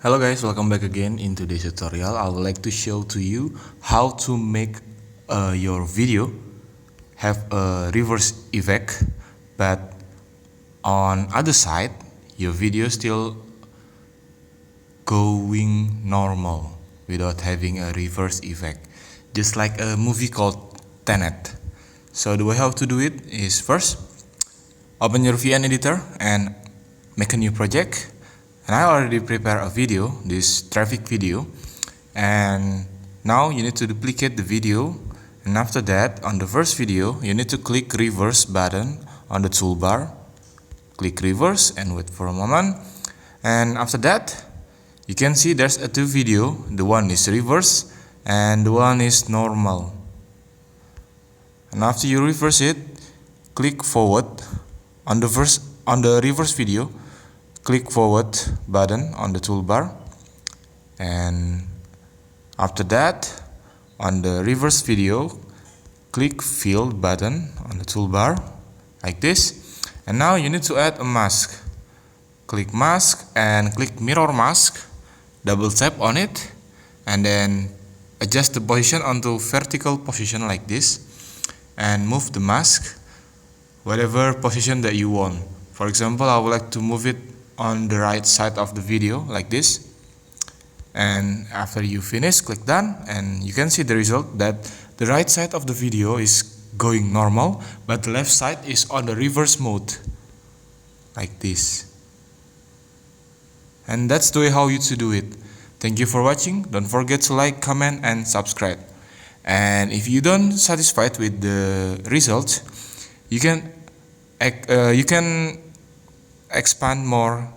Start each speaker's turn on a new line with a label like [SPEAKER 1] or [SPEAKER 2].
[SPEAKER 1] Hello guys, welcome back again in today's tutorial. I would like to show to you how to make your video have a reverse effect, but on other side your video still going normal without having a reverse effect, just like a movie called Tenet. So the way how to do it is, first open your VN editor and make a new project. And I already prepared a video, this traffic video, and now you need to duplicate the video, and after that on the first video you need to click reverse button on the toolbar. Click reverse and wait for a moment, and after that you can see there's a two video. The one is reverse and the one is normal. And after you reverse it, click forward on the reverse video. Click forward button on the toolbar, and after that on the reverse video click fill button on the toolbar like this. And now you need to add a mask. Click mask and click mirror mask, double tap on it, and then adjust the position onto vertical position like this, and move the mask whatever position that you want. For example, I would like to move it on the right side of the video like this, and after you finish, click done, and you can see the result that the right side of the video is going normal, but the left side is on the reverse mode like this. And that's the way how you to do it. Thank you for watching. Don't forget to like, comment, and subscribe. And if you don't satisfied with the results, you can expand more